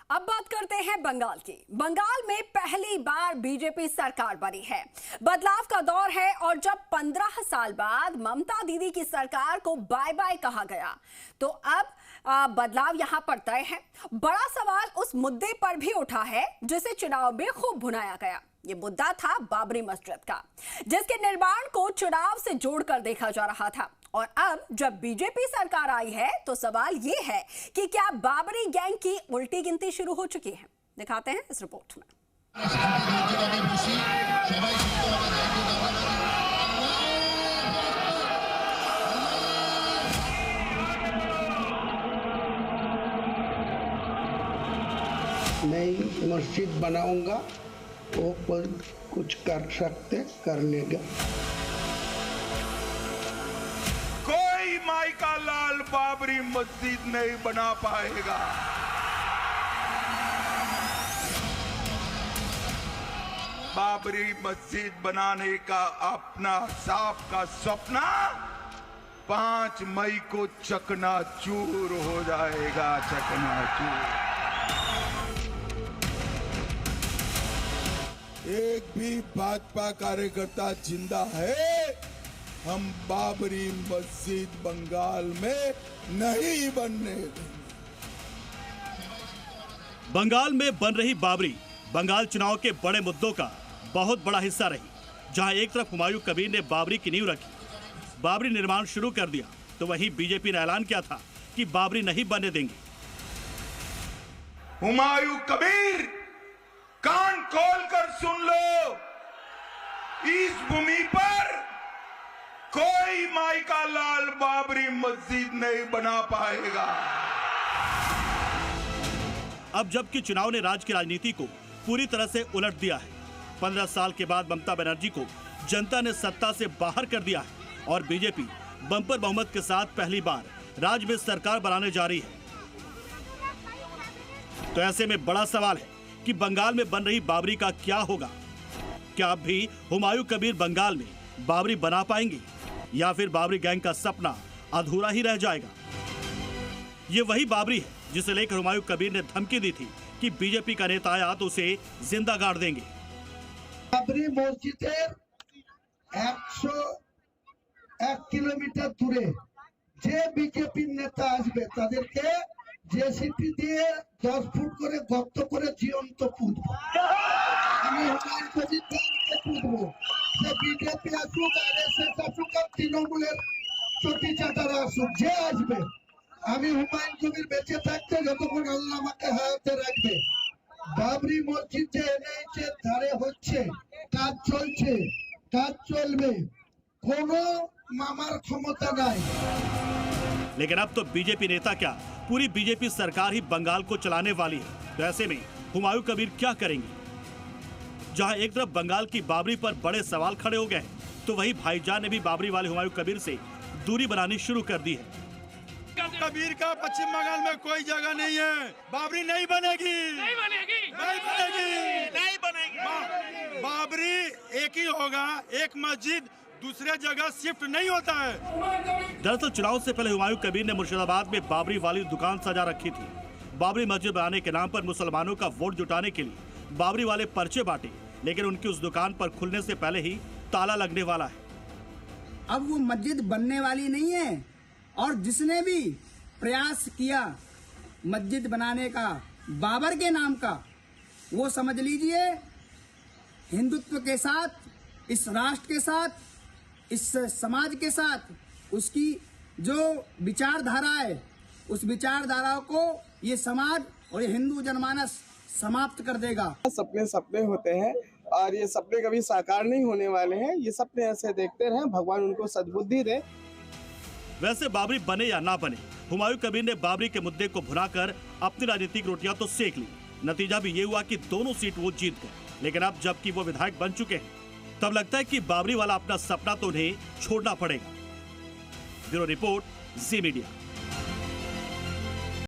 अब बात करते हैं बंगाल की। बंगाल में पहली बार बीजेपी सरकार बनी है। बदलाव का दौर है और जब 15 साल बाद ममता दीदी की सरकार को बाय बाय कहा गया तो अब बदलाव यहां पर तय है। बड़ा सवाल उस मुद्दे पर भी उठा है जिसे चुनाव में खूब भुनाया गया। ये मुद्दा था बाबरी मस्जिद का, जिसके निर्माण को चुनाव से जोड़कर देखा जा रहा था। और अब जब बीजेपी सरकार आई है तो सवाल ये है कि क्या बाबरी गैंग की उल्टी गिनती शुरू हो चुकी है। दिखाते हैं इस रिपोर्ट में। नई मस्जिद बनाऊंगा, वो कुछ कर सकते कर लेगा। कोई माई का लाल बाबरी मस्जिद नहीं बना पाएगा। बाबरी मस्जिद बनाने का अपना साफ का सपना 5 मई को चकनाचूर हो जाएगा। चकनाचूर। एक भी भाजपा कार्यकर्ता जिंदा है, हम बाबरी मस्जिद बंगाल में नहीं बनने देंगे। बंगाल में बन रही बाबरी बंगाल चुनाव के बड़े मुद्दों का बहुत बड़ा हिस्सा रही। जहां एक तरफ हुमायूं कबीर ने बाबरी की नींव रखी, बाबरी निर्माण शुरू कर दिया, तो वहीं बीजेपी ने ऐलान किया था कि बाबरी नहीं बनने देंगे। हुमायूं कबीर, कान खोलकर सुन लो, इस भूमि पर कोई माई का लाल बाबरी मस्जिद नहीं बना पाएगा। अब जबकि चुनाव ने राज्य की राजनीति को पूरी तरह से उलट दिया है, 15 साल के बाद ममता बनर्जी को जनता ने सत्ता से बाहर कर दिया है और बीजेपी बंपर बहुमत के साथ पहली बार राज्य में सरकार बनाने जा रही है। तो ऐसे में बड़ा सवाल है कि बंगाल में बन रही बाबरी का क्या होगा। क्या अब भी हुमायूं कबीर बंगाल में बाबरी बना पाएंगे या फिर बाबरी गैंग का सपना अधूरा ही रह जाएगा। ये वही बाबरी है जिसे लेकर हुमायूं कबीर ने धमकी दी थी कि बीजेपी का नेता आया तो उसे जिंदा गाड़ देंगे। बाबरी मस्जिदेर 101 किलोमीटर दूरे जे बीजेपी नेता आसबे तादेरके जेसीपी দিয়ে 10 ফুট করে গর্ত করে জীবন্ত পুঁতবো। আমি হুমায়ুন কবিরকে পুঁতবো। সে বিজেপি আসুক, আরএসএস আসুক, তৃণমূলের চটি চাটারা আসুক, যে আসবে আমি হুমায়ুন কবির বেঁচে থাকতে যতক্ষণ আল্লাহ আমাকে হায়াতে রাখবে, বাবরি মসজিদ যে এনএইচের ধারে হচ্ছে, কাজ চলছে, কাজ চলবে, কোনো মামার ক্ষমতা নাই। लेकिन अब तो बीजेपी नेता क्या पूरी बीजेपी सरकार ही बंगाल को चलाने वाली है। तो ऐसे में हुमायूं कबीर क्या करेंगे। जहां एक तरफ बंगाल की बाबरी पर बड़े सवाल खड़े हो गए हैं, तो वहीं भाईजान ने भी बाबरी वाले हुमायूं कबीर से दूरी बनानी शुरू कर दी है। कबीर का पश्चिम बंगाल में कोई जगह नहीं है। बाबरी नहीं बनेगी, नहीं बनेगी, नहीं बनेगी, नहीं बनेगी। बाबरी एक ही होगा, एक मस्जिद दूसरे जगह शिफ्ट नहीं होता है। दरअसल चुनाव से पहले हुमायूं कबीर ने मुर्शिदाबाद में बाबरी वाली दुकान सजा रखी थी। बाबरी मस्जिद बनाने के नाम पर मुसलमानों का वोट जुटाने के लिए बाबरी वाले पर्चे बांटे, लेकिन उनकी उस दुकान पर खुलने से पहले ही ताला लगने वाला है। अब वो मस्जिद बनने वाली नहीं है और जिसने भी प्रयास किया मस्जिद बनाने का बाबर के नाम का, वो समझ लीजिए हिंदुत्व के साथ, इस राष्ट्र के साथ, इस समाज के साथ उसकी जो विचारधारा है, उस विचारधारा को ये समाज और ये हिंदू जनमानस समाप्त कर देगा। सपने सपने होते हैं और ये सपने कभी साकार नहीं होने वाले हैं। ये सपने ऐसे देखते रहें, भगवान उनको सद्बुद्धि दे। वैसे बाबरी बने या ना बने, हुमायूं कबीर ने बाबरी के मुद्दे को भुनाकर अपनी राजनीतिक रोटियां तो सेक ली। नतीजा भी ये हुआ कि दोनों सीट वो जीत गए। लेकिन अब जबकि वो विधायक बन चुके हैं, तब लगता है कि बाबरी वाला अपना सपना तो उन्हें छोड़ना पड़ेगा। ब्यूरो रिपोर्ट, जी मीडिया।